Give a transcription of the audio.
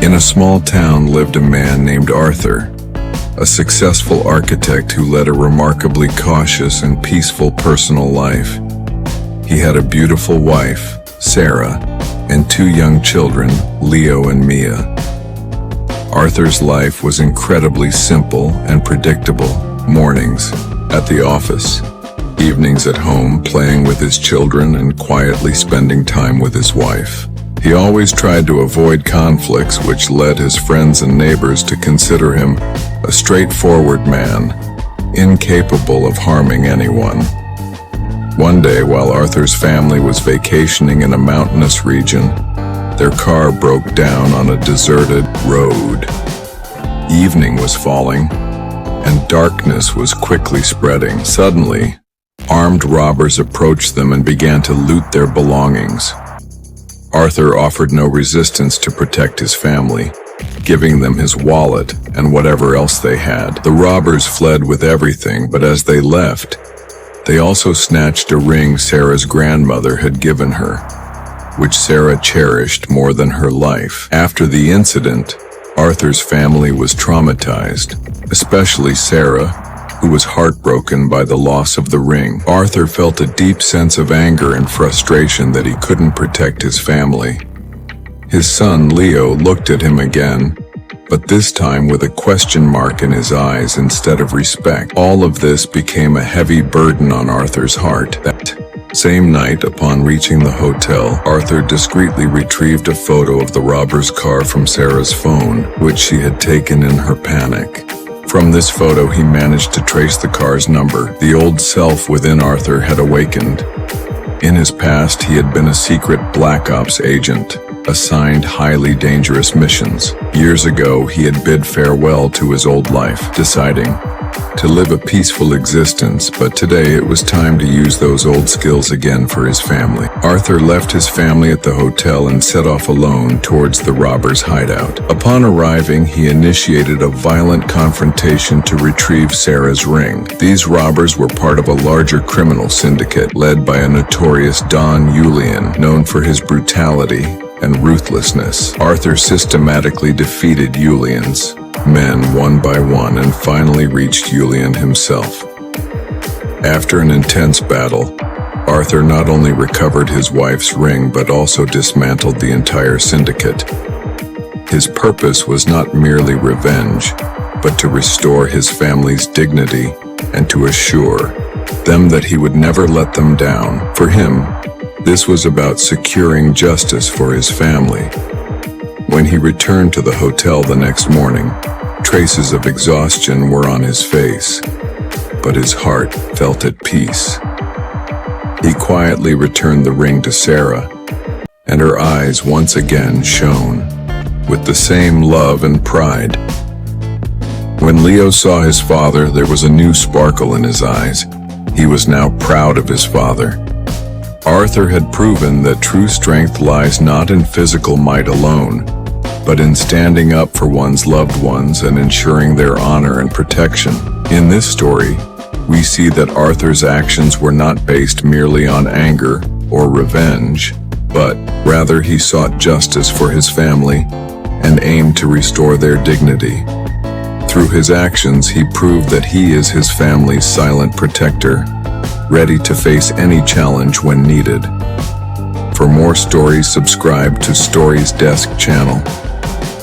In a small town lived a man named Arthur, a successful architect who led a remarkably cautious and peaceful personal life. He had a beautiful wife, Sarah, and two young children, Leo and Mia. Arthur's life was incredibly simple and predictable. Mornings at the office, evenings at home playing with his children and quietly spending time with his wife. He always tried to avoid conflicts, which led his friends and neighbors to consider him a straightforward man, incapable of harming anyone. One day, while Arthur's family was vacationing in a mountainous region, their car broke down on a deserted road. Evening was falling, and darkness was quickly spreading. Suddenly, armed robbers approached them and began to loot their belongings. Arthur offered no resistance to protect his family, giving them his wallet and whatever else they had. The robbers fled with everything, but as they left, they also snatched a ring Sarah's grandmother had given her, which Sarah cherished more than her life. After the incident, Arthur's family was traumatized, especially Sarah, who was heartbroken by the loss of the ring. Arthur felt a deep sense of anger and frustration that he couldn't protect his family. His son, Leo, looked at him again, but this time with a question mark in his eyes instead of respect. All of this became a heavy burden on Arthur's heart. That same night, upon reaching the hotel, Arthur discreetly retrieved a photo of the robber's car from Sarah's phone, which she had taken in her panic. From this photo, he managed to trace the car's number. The old self within Arthur had awakened. In his past, he had been a secret Black Ops agent, assigned highly dangerous missions. Years ago, he had bid farewell to his old life, deciding to live a peaceful existence, but today it was time to use those old skills again for his family. Arthur left his family at the hotel and set off alone towards the robbers' hideout. Upon arriving, he initiated a violent confrontation to retrieve Sarah's ring. These robbers were part of a larger criminal syndicate led by a notorious Don Yulian, known for his brutality and ruthlessness. Arthur systematically defeated Yulian's men one by one and finally reached Yulian himself. After an intense battle, Arthur not only recovered his wife's ring but also dismantled the entire syndicate. His purpose was not merely revenge, but to restore his family's dignity and to assure them that he would never let them down. For him, this was about securing justice for his family. When he returned to the hotel the next morning, traces of exhaustion were on his face, but his heart felt at peace. He quietly returned the ring to Sarah, and her eyes once again shone with the same love and pride. When Leo saw his father, there was a new sparkle in his eyes. He was now proud of his father. Arthur had proven that true strength lies not in physical might alone, but in standing up for one's loved ones and ensuring their honor and protection. In this story, we see that Arthur's actions were not based merely on anger or revenge, but rather he sought justice for his family and aimed to restore their dignity. Through his actions, he proved that he is his family's silent protector, ready to face any challenge when needed. For more stories, subscribe to Stories Desk channel.